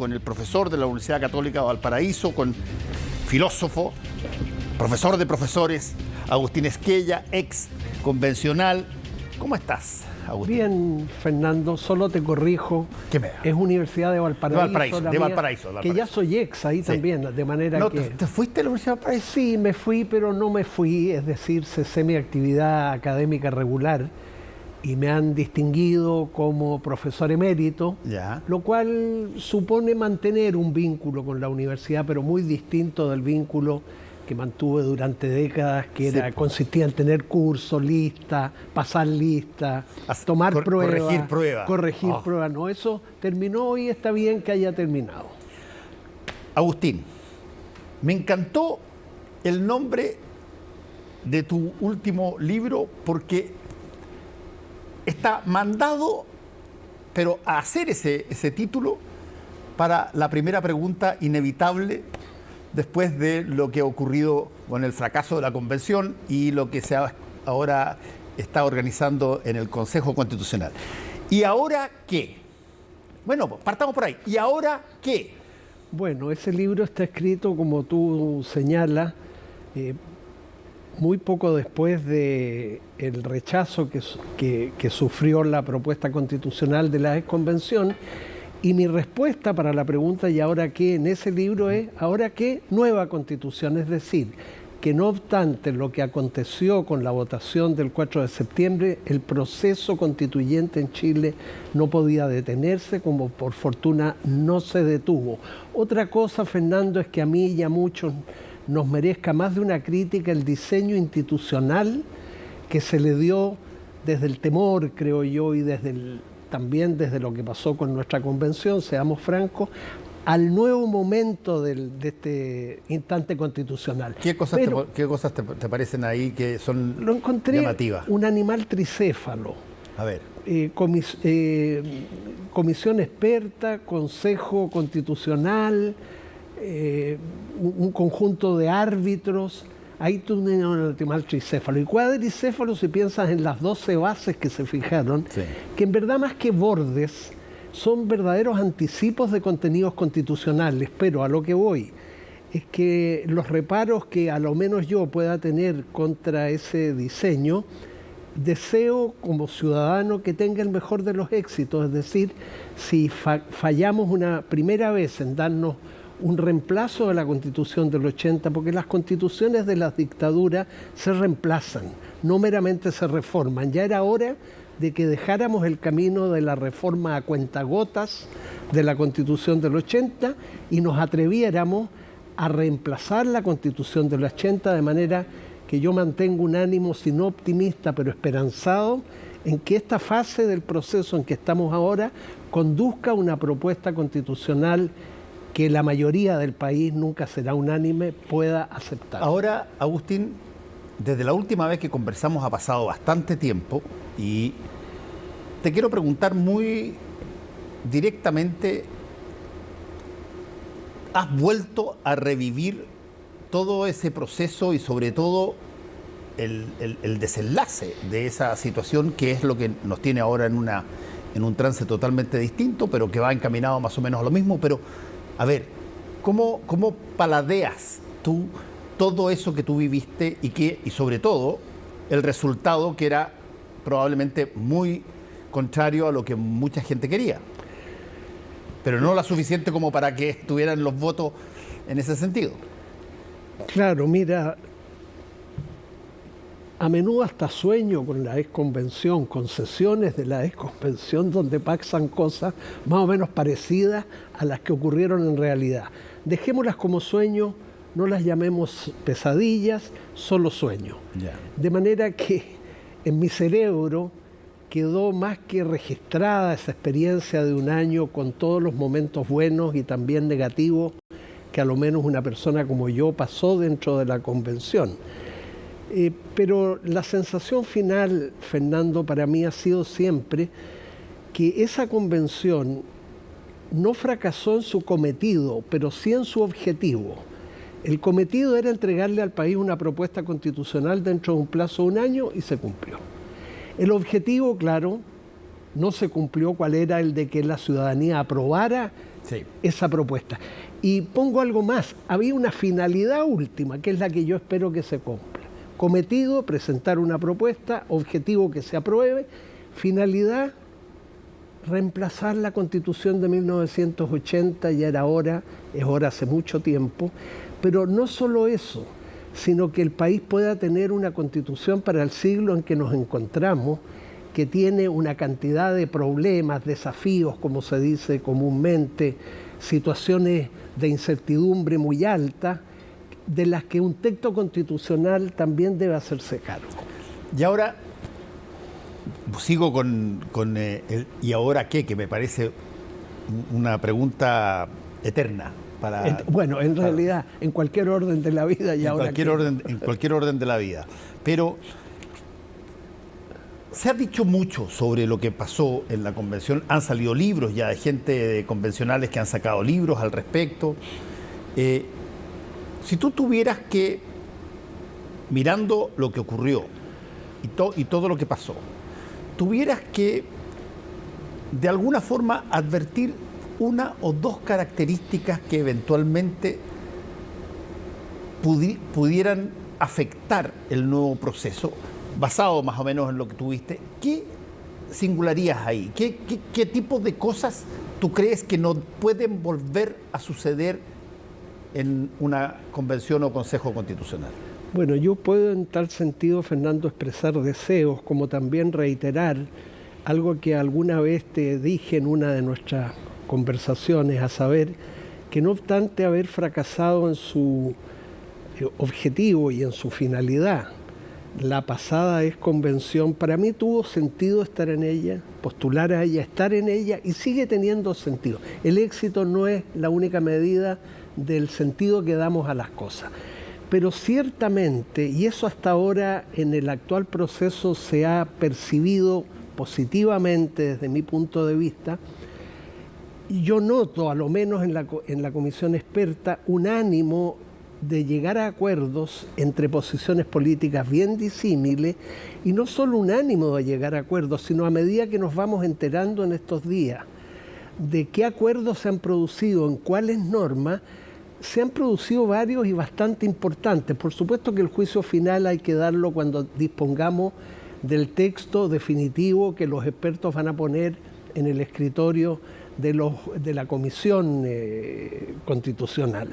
con el profesor de la Universidad Católica de Valparaíso, con filósofo, profesor de profesores, Agustín Esquella, ex convencional. ¿Cómo estás, Agustín? Bien, Fernando, solo te corrijo. ¿Qué me da? Es Universidad de Valparaíso. De Valparaíso. Que ya soy ex ahí también, de manera no, que... ¿Te fuiste a la Universidad de Valparaíso? Sí, me fui, pero no me fui, es decir, cesé mi actividad académica regular y me han distinguido como profesor emérito, lo cual supone mantener un vínculo con la universidad, pero muy distinto del vínculo que mantuve durante décadas, que consistía en tener cursos, listas, pasar listas, tomar pruebas, corregir pruebas. No, eso terminó y está bien que haya terminado. Agustín, me encantó el nombre de tu último libro porque está mandado, pero a hacer ese título para la primera pregunta inevitable después de lo que ha ocurrido con el fracaso de la convención y lo que ahora está organizando en el Consejo Constitucional. ¿Y ahora qué? Bueno, partamos por ahí. ¿Y ahora qué? Bueno, ese libro está escrito, como tú señalas, muy poco después del rechazo que sufrió la propuesta constitucional de la exconvención. Y mi respuesta para la pregunta ¿y ahora qué? En ese libro es ¿ahora qué? Nueva constitución. Es decir, que no obstante lo que aconteció con la votación del 4 de septiembre, el proceso constituyente en Chile no podía detenerse, como por fortuna no se detuvo. Otra cosa, Fernando, es que a mí y a muchos nos merezca más de una crítica el diseño institucional que se le dio desde el temor, creo yo, y también desde lo que pasó con nuestra convención, seamos francos, al nuevo momento de este instante constitucional. ¿Qué cosas te parecen ahí que son llamativas? Lo encontré un animal tricéfalo. A ver. Comisión experta, Consejo Constitucional, un conjunto de árbitros. Ahí tú tienes un animal tricéfalo. Y cuadricéfalo si piensas en las 12 bases que se fijaron, que en verdad más que bordes son verdaderos anticipos de contenidos constitucionales. Pero a lo que voy es que los reparos que a lo menos yo pueda tener contra ese diseño, deseo como ciudadano que tenga el mejor de los éxitos. Es decir, si fallamos una primera vez en darnos un reemplazo de la Constitución del 80, porque las constituciones de las dictaduras se reemplazan, no meramente se reforman. Ya era hora de que dejáramos el camino de la reforma a cuentagotas de la Constitución del 80 y nos atreviéramos a reemplazar la Constitución del 80, de manera que yo mantengo un ánimo, si no optimista, pero esperanzado, en que esta fase del proceso en que estamos ahora conduzca a una propuesta constitucional que la mayoría del país, nunca será unánime, pueda aceptar. Ahora, Agustín, desde la última vez que conversamos ha pasado bastante tiempo y te quiero preguntar muy directamente, ¿has vuelto a revivir todo ese proceso y sobre todo el desenlace de esa situación, que es lo que nos tiene ahora en un trance totalmente distinto, pero que va encaminado más o menos a lo mismo? Pero a ver, ¿cómo paladeas tú todo eso que tú viviste y sobre todo el resultado que era probablemente muy contrario a lo que mucha gente quería, pero no lo suficiente como para que tuvieran los votos en ese sentido? Claro, mira, a menudo hasta sueño con la exconvención, con sesiones de la exconvención donde pasan cosas más o menos parecidas a las que ocurrieron en realidad. Dejémoslas como sueño, no las llamemos pesadillas, solo sueño. De manera que en mi cerebro quedó más que registrada esa experiencia de un año con todos los momentos buenos y también negativos que a lo menos una persona como yo pasó dentro de la convención. Pero la sensación final, Fernando, para mí ha sido siempre que esa convención no fracasó en su cometido, pero sí en su objetivo. El cometido era entregarle al país una propuesta constitucional dentro de un plazo de un año y se cumplió. El objetivo, claro, no se cumplió, cuál era el de que la ciudadanía aprobara Sí. esa propuesta. Y pongo algo más, había una finalidad última, que es la que yo espero que se cumpla. Cometido, presentar una propuesta, objetivo que se apruebe, finalidad, reemplazar la Constitución de 1980, ya era hora, es hora hace mucho tiempo, pero no solo eso, sino que el país pueda tener una Constitución para el siglo en que nos encontramos, que tiene una cantidad de problemas, desafíos, como se dice comúnmente, situaciones de incertidumbre muy alta, de las que un texto constitucional también debe hacerse cargo. Y ahora sigo con el ¿y ahora qué? Que me parece una pregunta eterna. Bueno, en realidad, en cualquier orden de la vida y ahora en cualquier orden de la vida. Pero se ha dicho mucho sobre lo que pasó en la convención. Han salido libros ya de gente de convencionales que han sacado libros al respecto. Si tú tuvieras que, mirando lo que ocurrió y todo lo que pasó, tuvieras que de alguna forma advertir una o dos características que eventualmente pudieran afectar el nuevo proceso, basado más o menos en lo que tuviste, ¿qué singularías ahí? ¿Qué tipo de cosas tú crees que no pueden volver a suceder en una convención o consejo constitucional? Bueno, yo puedo en tal sentido, Fernando, expresar deseos, como también reiterar algo que alguna vez te dije en una de nuestras conversaciones, a saber que no obstante haber fracasado en su objetivo y en su finalidad, la pasada convención, para mí tuvo sentido estar en ella, postular a ella, estar en ella, y sigue teniendo sentido. El éxito no es la única medida del sentido que damos a las cosas. Pero ciertamente, y eso hasta ahora en el actual proceso se ha percibido positivamente desde mi punto de vista, yo noto, a lo menos en la comisión experta, un ánimo de llegar a acuerdos entre posiciones políticas bien disímiles, y no solo un ánimo de llegar a acuerdos, sino a medida que nos vamos enterando en estos días de qué acuerdos se han producido, en cuáles normas, se han producido varios y bastante importantes. Por supuesto que el juicio final hay que darlo cuando dispongamos del texto definitivo que los expertos van a poner en el escritorio de la comisión constitucional.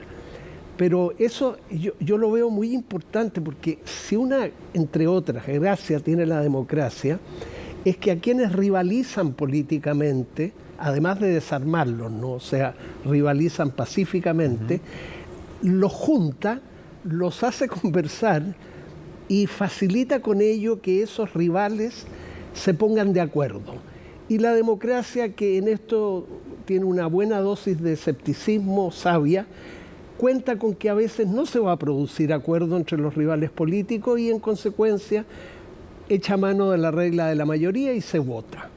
Pero eso yo lo veo muy importante, porque si una, entre otras, gracia tiene la democracia, es que a quienes rivalizan políticamente, además de desarmarlos, ¿no? O sea, rivalizan pacíficamente, los junta, los hace conversar y facilita con ello que esos rivales se pongan de acuerdo. Y la democracia, que en esto tiene una buena dosis de escepticismo sabia, cuenta con que a veces no se va a producir acuerdo entre los rivales políticos y en consecuencia echa mano de la regla de la mayoría y se vota.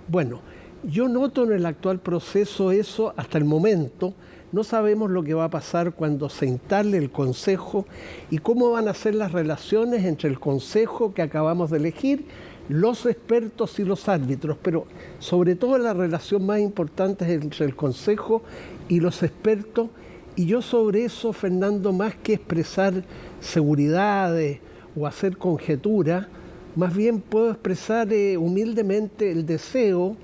Bueno, yo noto en el actual proceso eso hasta el momento. No sabemos lo que va a pasar cuando se instale el Consejo y cómo van a ser las relaciones entre el Consejo que acabamos de elegir, los expertos y los árbitros, pero sobre todo la relación más importante es entre el Consejo y los expertos. Y yo sobre eso, Fernando, más que expresar seguridades o hacer conjeturas, más bien puedo expresar humildemente el deseo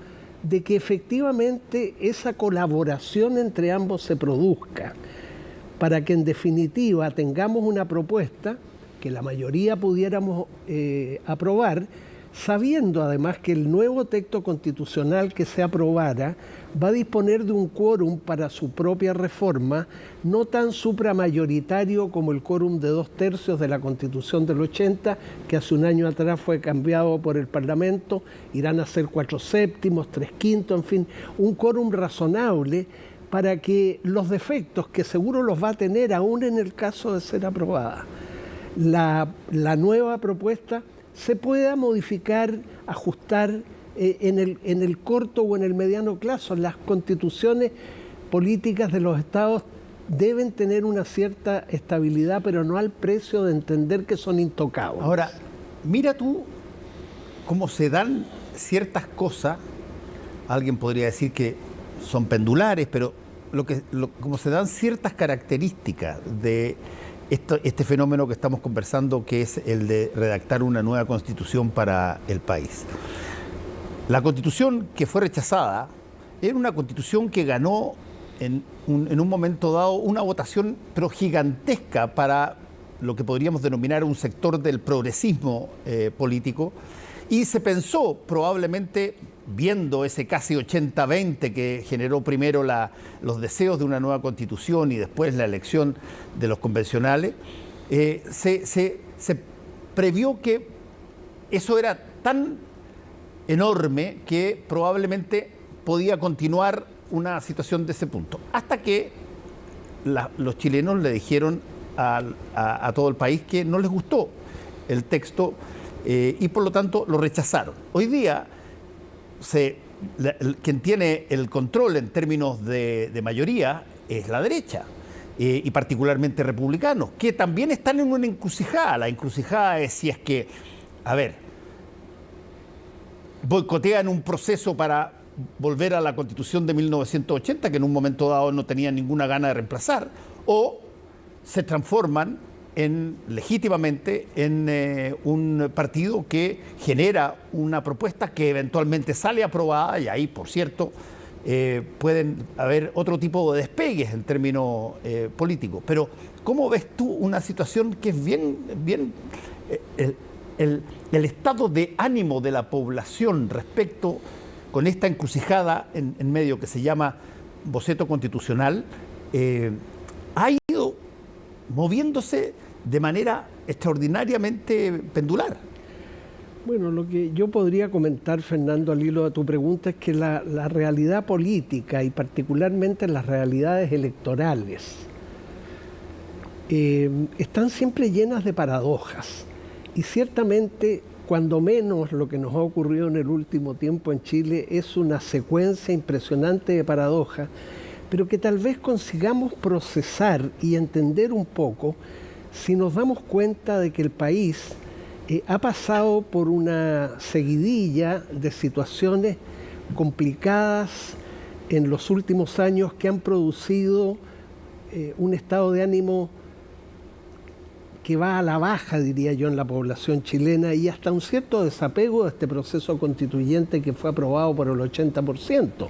de que efectivamente esa colaboración entre ambos se produzca, para que en definitiva tengamos una propuesta que la mayoría pudiéramos aprobar, sabiendo además que el nuevo texto constitucional que se aprobara va a disponer de un quórum para su propia reforma, no tan supramayoritario como el quórum de 2/3 de la Constitución del 80, que hace un año atrás fue cambiado por el Parlamento, irán a ser 4/7, 3/5, en fin, un quórum razonable para que los defectos, que seguro los va a tener aún en el caso de ser aprobada, la nueva propuesta se pueda modificar, ajustar en el corto o en el mediano plazo. Las constituciones políticas de los estados deben tener una cierta estabilidad, pero no al precio de entender que son intocables. Ahora, mira tú cómo se dan ciertas cosas. Alguien podría decir que son pendulares, pero como se dan ciertas características de este fenómeno que estamos conversando, que es el de redactar una nueva constitución para el país. La constitución que fue rechazada era una constitución que ganó en un momento dado una votación pero gigantesca para lo que podríamos denominar un sector del progresismo político, y se pensó, probablemente viendo ese casi 80-20 que generó primero los deseos de una nueva constitución y después la elección de los convencionales, se previó que eso era tan enorme que probablemente podía continuar una situación de ese punto, hasta que los chilenos le dijeron a todo el país que no les gustó el texto y por lo tanto lo rechazaron. Hoy día quien tiene el control en términos de mayoría es la derecha, y particularmente republicanos, que también están en una encrucijada. La encrucijada es si es que, boicotean un proceso para volver a la Constitución de 1980, que en un momento dado no tenían ninguna gana de reemplazar, o se transforman legítimamente en un partido que genera una propuesta que eventualmente sale aprobada, y ahí, por cierto, pueden haber otro tipo de despegues en términos políticos. Pero, ¿cómo ves tú una situación que es bien el estado de ánimo de la población respecto con esta encrucijada en medio que se llama boceto constitucional, ha ido moviéndose de manera extraordinariamente pendular? Bueno, lo que yo podría comentar, Fernando, al hilo de tu pregunta, es que la realidad política y particularmente las realidades electorales están siempre llenas de paradojas, y ciertamente, cuando menos, lo que nos ha ocurrido en el último tiempo en Chile es una secuencia impresionante de paradojas, pero que tal vez consigamos procesar y entender un poco si nos damos cuenta de que el país ha pasado por una seguidilla de situaciones complicadas en los últimos años que han producido un estado de ánimo que va a la baja, diría yo, en la población chilena, y hasta un cierto desapego de este proceso constituyente que fue aprobado por el 80%.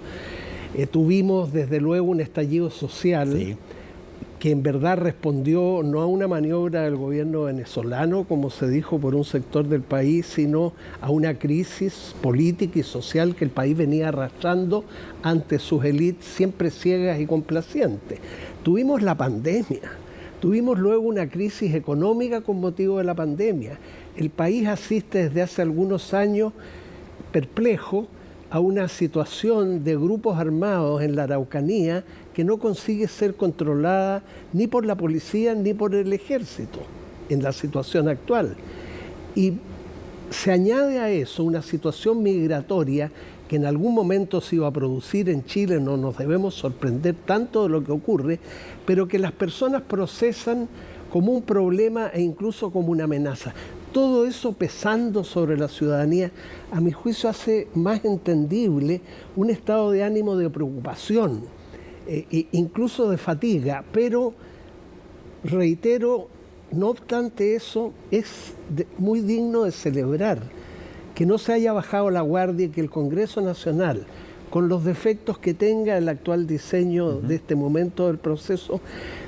Tuvimos desde luego un estallido social, sí, que en verdad respondió no a una maniobra del gobierno venezolano, como se dijo por un sector del país, sino a una crisis política y social que el país venía arrastrando ante sus élites siempre ciegas y complacientes. Tuvimos la pandemia, tuvimos luego una crisis económica con motivo de la pandemia. El país asiste desde hace algunos años perplejo a una situación de grupos armados en la Araucanía que no consigue ser controlada ni por la policía ni por el ejército en la situación actual. Y se añade a eso una situación migratoria que en algún momento se iba a producir en Chile, no nos debemos sorprender tanto de lo que ocurre, pero que las personas procesan como un problema e incluso como una amenaza. Todo eso pesando sobre la ciudadanía, a mi juicio hace más entendible un estado de ánimo de preocupación, incluso de fatiga, pero reitero, no obstante eso, es muy digno de celebrar que no se haya bajado la guardia y que el Congreso Nacional, con los defectos que tenga el actual diseño de este momento del proceso,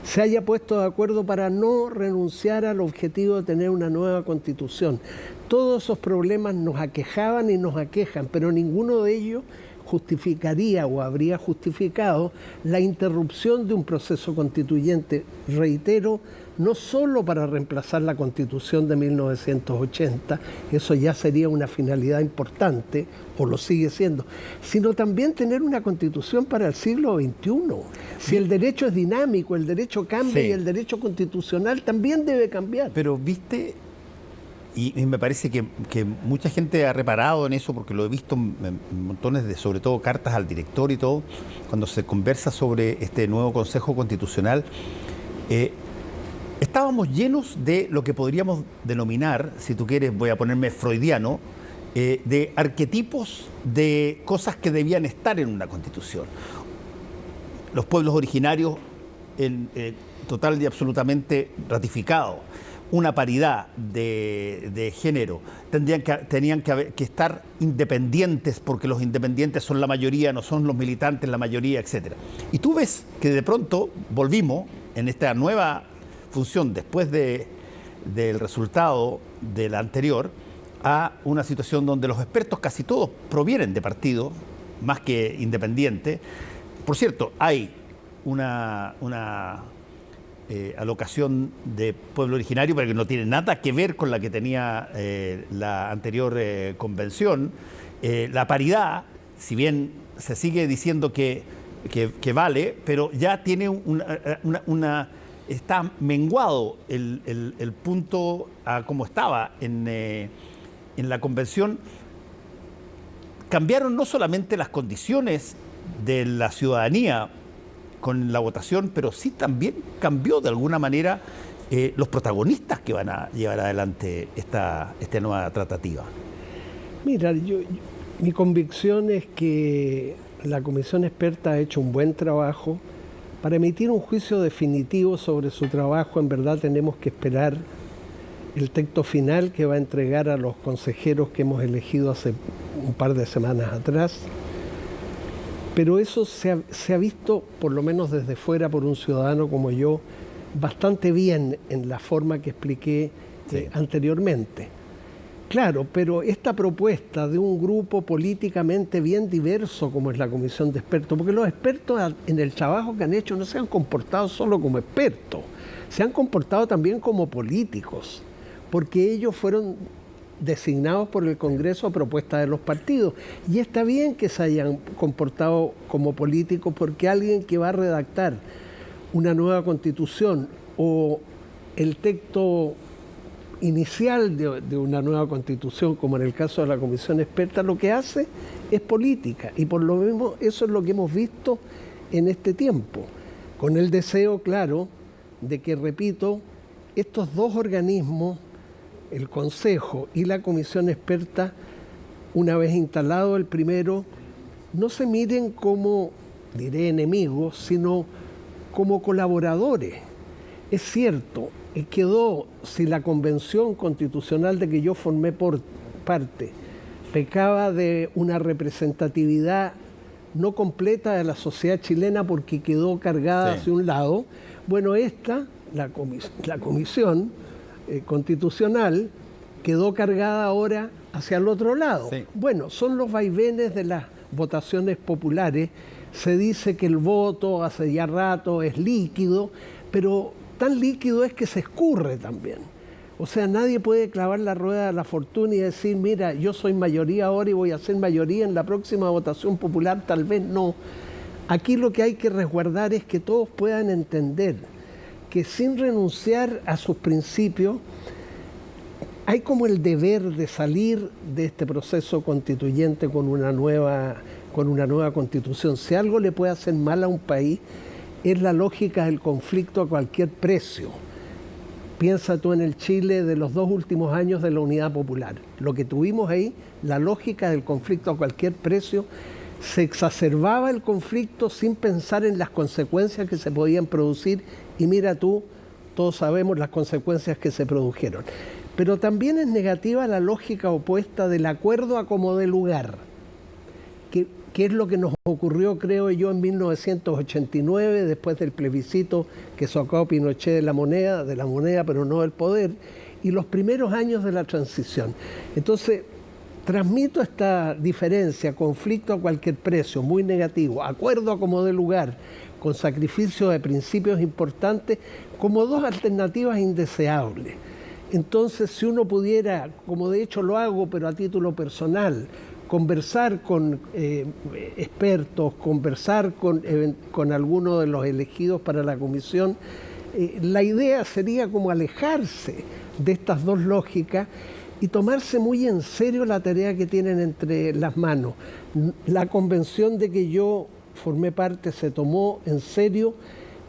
se haya puesto de acuerdo para no renunciar al objetivo de tener una nueva Constitución. Todos esos problemas nos aquejaban y nos aquejan, pero ninguno de ellos justificaría o habría justificado la interrupción de un proceso constituyente, reitero, no solo para reemplazar la Constitución de 1980, eso ya sería una finalidad importante, o lo sigue siendo, sino también tener una Constitución para el siglo XXI. Si el derecho es dinámico, el derecho cambia, sí, y el derecho constitucional también debe cambiar. Pero viste, y me parece que mucha gente ha reparado en eso, porque lo he visto en montones de, sobre todo, cartas al director y todo, cuando se conversa sobre este nuevo Consejo Constitucional. Estábamos llenos de lo que podríamos denominar, si tú quieres, voy a ponerme freudiano, de arquetipos de cosas que debían estar en una Constitución. los pueblos originarios total y absolutamente ratificado, una paridad de género, tenían que estar independientes, porque los independientes son la mayoría, no son los militantes la mayoría, etc. Y tú ves que de pronto volvimos en esta nueva función, después del resultado de la anterior, a una situación donde los expertos casi todos provienen de partidos, más que independientes. Por cierto, hay una alocación de pueblo originario, pero que no tiene nada que ver con la que tenía la anterior convención. La paridad, si bien se sigue diciendo que vale, pero ya tiene está menguado el punto a como estaba en la convención. Cambiaron no solamente las condiciones de la ciudadanía con la votación, pero sí también cambió de alguna manera los protagonistas que van a llevar adelante esta nueva tratativa. Mira, mi convicción es que la comisión experta ha hecho un buen trabajo. Para emitir un juicio definitivo sobre su trabajo, en verdad tenemos que esperar el texto final que va a entregar a los consejeros que hemos elegido hace un par de semanas atrás. Pero eso se ha visto, por lo menos desde fuera, por un ciudadano como yo, bastante bien en la forma que expliqué anteriormente. Claro, pero esta propuesta de un grupo políticamente bien diverso como es la comisión de expertos, porque los expertos en el trabajo que han hecho no se han comportado solo como expertos, se han comportado también como políticos, porque ellos fueron designados por el Congreso a propuesta de los partidos. Y está bien que se hayan comportado como políticos, porque alguien que va a redactar una nueva constitución o el texto inicial de una nueva constitución, como en el caso de la comisión experta, lo que hace es política. Y por lo mismo eso es lo que hemos visto en este tiempo, con el deseo, claro, de que, repito, estos dos organismos, el Consejo y la comisión experta, una vez instalado el primero, no se miren como, diré, enemigos, sino como colaboradores. Es cierto, quedó, si la convención constitucional de que yo formé parte pecaba de una representatividad no completa de la sociedad chilena porque quedó cargada hacia un lado, bueno, la comisión constitucional quedó cargada ahora hacia el otro lado. Sí. Bueno, son los vaivenes de las votaciones populares. Se dice que el voto hace ya rato es líquido, pero tan líquido es que se escurre también. O sea, nadie puede clavar la rueda de la fortuna y decir, mira, yo soy mayoría ahora y voy a ser mayoría en la próxima votación popular, tal vez no. Aquí lo que hay que resguardar es que todos puedan entender que sin renunciar a sus principios, hay como el deber de salir de este proceso constituyente con una nueva constitución. Si algo le puede hacer mal a un país, es la lógica del conflicto a cualquier precio. Piensa tú en el Chile de los 2 últimos años de la Unidad Popular. Lo que tuvimos ahí, la lógica del conflicto a cualquier precio, se exacerbaba el conflicto sin pensar en las consecuencias que se podían producir. Y mira tú, todos sabemos las consecuencias que se produjeron. Pero también es negativa la lógica opuesta del acuerdo a como dé lugar, que es lo que nos ocurrió, creo yo, en 1989, después del plebiscito que sacó Pinochet de la moneda, pero no del poder, y los primeros años de la transición. Entonces, transmito esta diferencia, conflicto a cualquier precio, muy negativo, acuerdo a como dé lugar, con sacrificio de principios importantes, como dos alternativas indeseables. Entonces, si uno pudiera, como de hecho lo hago, pero a título personal, conversar con expertos, conversar con alguno de los elegidos para la comisión, la idea sería como alejarse de estas dos lógicas y tomarse muy en serio la tarea que tienen entre las manos. La convención de que yo formé parte se tomó en serio,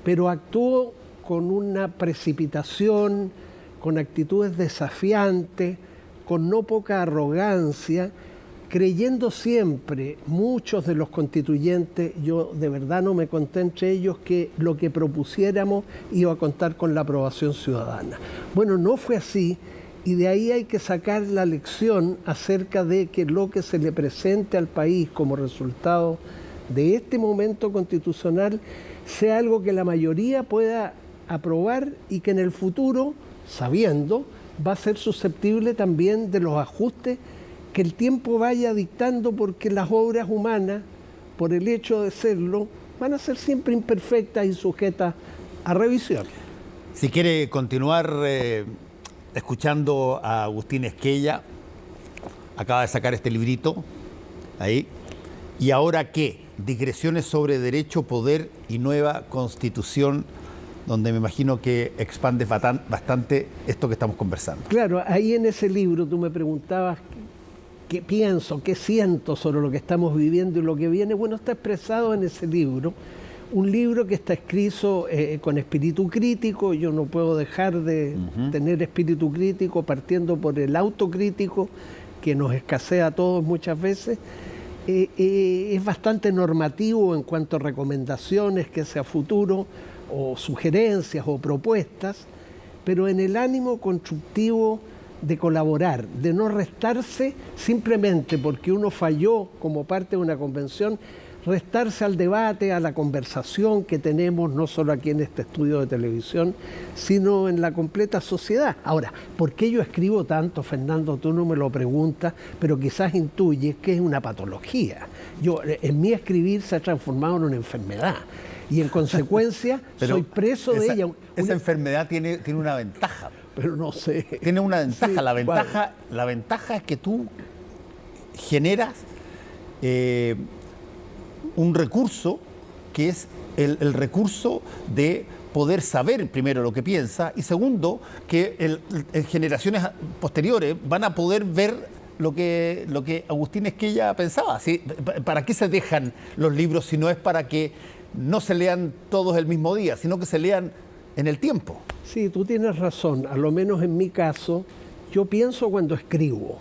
pero actuó con una precipitación, con actitudes desafiantes, con no poca arrogancia, creyendo siempre, muchos de los constituyentes, yo de verdad no me conté entre ellos que lo que propusiéramos iba a contar con la aprobación ciudadana. Bueno, no fue así, y de ahí hay que sacar la lección acerca de que lo que se le presente al país como resultado de este momento constitucional sea algo que la mayoría pueda aprobar y que en el futuro, sabiendo, va a ser susceptible también de los ajustes que el tiempo vaya dictando, porque las obras humanas, por el hecho de serlo, van a ser siempre imperfectas y sujetas a revisión. Si quiere continuar escuchando a Agustín Esquella, acaba de sacar este librito, ahí. ¿Y ahora qué? Digresiones sobre derecho, poder y nueva constitución, donde me imagino que expande bastante esto que estamos conversando. Claro, ahí en ese libro tú me preguntabas qué pienso, qué siento sobre lo que estamos viviendo y lo que viene. Bueno, está expresado en ese libro, un libro que está escrito con espíritu crítico. Yo no puedo dejar de tener espíritu crítico, partiendo por el autocrítico, que nos escasea a todos muchas veces. Es bastante normativo en cuanto a recomendaciones que sea futuro, o sugerencias o propuestas, pero en el ánimo constructivo de colaborar, de no restarse simplemente porque uno falló como parte de una convención, restarse al debate, a la conversación que tenemos no solo aquí en este estudio de televisión, sino en la completa sociedad. Ahora, ¿por qué yo escribo tanto, Fernando? Tú no me lo preguntas, pero quizás intuyes que es una patología. En mí escribir se ha transformado en una enfermedad. Y en consecuencia soy preso de ella. Esa enfermedad tiene una ventaja. Pero no sé. Tiene una ventaja. Sí, la ventaja es que tú generas un recurso que es el recurso de poder saber primero lo que piensa, y segundo, que generaciones posteriores van a poder ver lo que Agustín Esquella pensaba. ¿Sí? ¿Para qué se dejan los libros si no es para que no se lean todos el mismo día, sino que se lean en el tiempo? Sí, tú tienes razón. A lo menos en mi caso, yo pienso cuando escribo.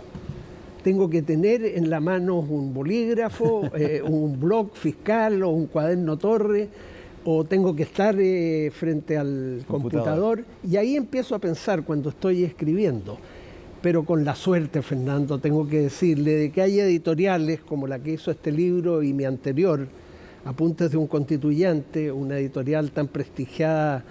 Tengo que tener en la mano un bolígrafo, un bloc fiscal o un cuaderno torre, o tengo que estar frente al computador, y ahí empiezo a pensar cuando estoy escribiendo. Pero con la suerte, Fernando, tengo que decirle, de que hay editoriales como la que hizo este libro y mi anterior, Apuntes de un constituyente, una editorial tan prestigiada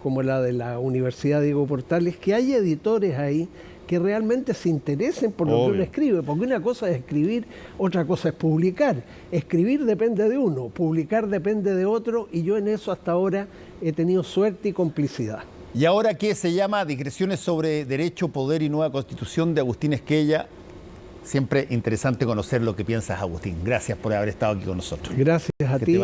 como la de la Universidad Diego Portales, que hay editores ahí que realmente se interesen por lo que uno escribe, porque una cosa es escribir, otra cosa es publicar. Escribir depende de uno, publicar depende de otro, y yo en eso hasta ahora he tenido suerte y complicidad. ¿Y ahora qué? Se llama Digresiones sobre Derecho, Poder y Nueva Constitución, de Agustín Esquella. Siempre interesante conocer lo que piensas, Agustín. Gracias por haber estado aquí con nosotros. Gracias a ti.